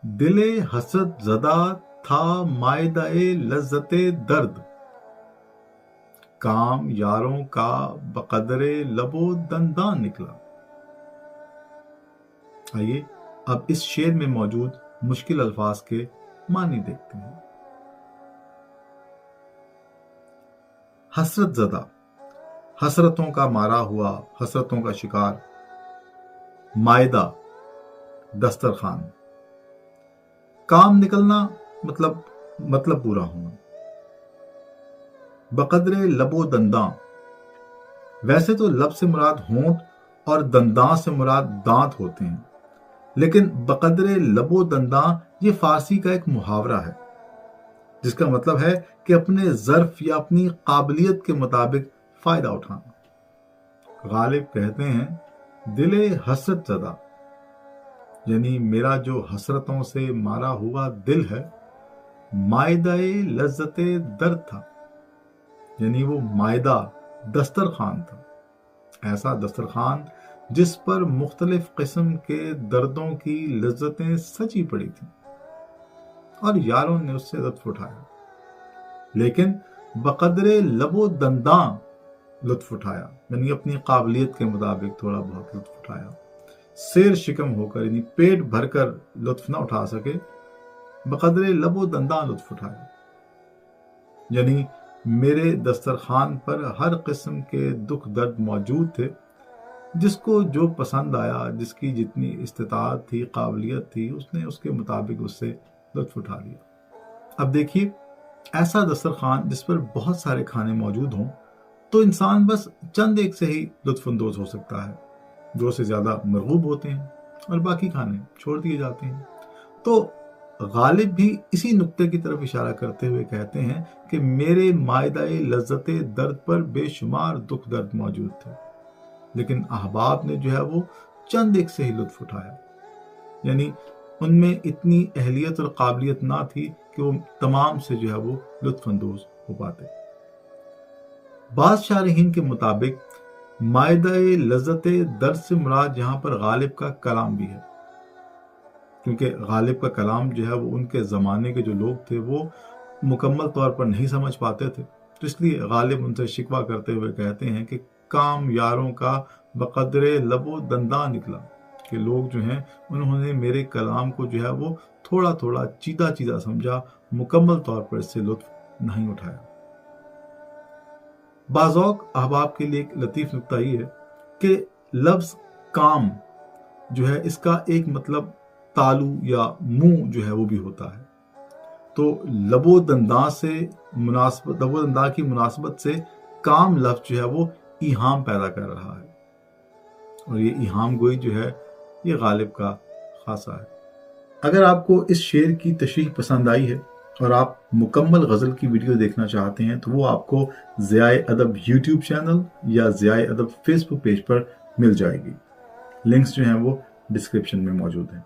दिले हसरत ज़दा था मायदाए लज्जते दर्द, काम यारों का बकदरे लबो दंदान निकला। आइए अब इस शेर में मौजूद मुश्किल अल्फाज के मानी देखते हैं। हसरत ज़दा, हसरतों का मारा हुआ, हसरतों का शिकार। मायदा, दस्तरखान। काम निकलना मतलब पूरा होना। बकदरे लबो दंदा, वैसे तो लब से मुराद होंठ और दंदा से मुराद दांत होते हैं, लेकिन बकदरे लबो दंदा ये फारसी का एक मुहावरा है जिसका मतलब है कि अपने ज़र्फ या अपनी काबिलियत के मुताबिक फायदा उठाना। गालिब कहते हैं दिले हसरत ज़दा, यानी मेरा जो हसरतों से मारा हुआ दिल है, मायदाए लज्जते दर्द था, यानी वो मायदा दस्तरखान था, ऐसा दस्तरखान जिस पर मुख्तलिफ किस्म के दर्दों की लज्जतें सजी पड़ी थी और यारों ने उससे लुत्फ उठाया, लेकिन बकदरे लबो दंदा लुत्फ उठाया, यानी अपनी काबिलियत के मुताबिक थोड़ा बहुत लुत्फ उठाया। शेर शिकम होकर, यानी पेट भरकर लुत्फ ना उठा सके, बकदरे लबो दंदा लुत्फ उठाया, यानी मेरे दस्तरखान पर हर किस्म के दुख दर्द मौजूद थे, जिसको जो पसंद आया, जिसकी जितनी इस्तिताअत थी, काबिलियत थी, उसने उसके मुताबिक उससे लुत्फ उठा लिया। अब देखिए, ऐसा दस्तरखान जिस पर बहुत सारे खाने मौजूद हों तो इंसान बस चंद एक से ही लुत्फानंदोज हो सकता है, दो से ज्यादा मरगूब होते हैं और बाकी खाने छोड़ दिए जाते हैं। तो गालिब भी इसी नुक्ते की तरफ इशारा करते हुए कहते हैं कि मेरे मायदाए लज्जते दर्द पर बेशुमार दुख दर्द मौजूद थे, लेकिन अहबाब ने जो है वो चंद एक से ही लुत्फ उठाया, यानी उनमें इतनी अहलियत और काबिलियत ना थी कि वो तमाम से जो है वो लुत्फानंदोज हो पाते। बाज़ शारहीन के मुताबिक मायदाए लज्जते दर्द से मुराद यहाँ पर गालिब का कलाम भी है, क्योंकि गालिब का कलाम जो है वो उनके ज़माने के जो लोग थे वो मुकम्मल तौर पर नहीं समझ पाते थे, तो इसलिए गालिब उनसे शिकवा करते हुए कहते हैं कि काम यारों का बकदरे लबो दंदा निकला, कि लोग जो हैं उन्होंने मेरे कलाम को जो है वो थोड़ा थोड़ा चीदा चीदा समझा, मुकम्मल तौर पर इससे लुत्फ नहीं उठाया। बाज़ौक अहबाब के लिए एक लतीफ़ नुक्ता ये है कि लफ्ज़ काम जो है इसका एक मतलब तालू या मुंह जो है वो भी होता है, तो लबो दंदा की मुनासबत से काम लफ्ज़ जो है वो इहाम पैदा कर रहा है, और ये इहाम गोई जो है ये गालिब का खासा है। अगर आपको इस शेर की तशरीह पसंद आई है और आप मुकम्मल गज़ल की वीडियो देखना चाहते हैं तो वो आपको ज़ियाए अदब यूट्यूब चैनल या ज़ियाए अदब फेसबुक पेज पर मिल जाएगी। लिंक्स जो हैं वो डिस्क्रिप्शन में मौजूद हैं।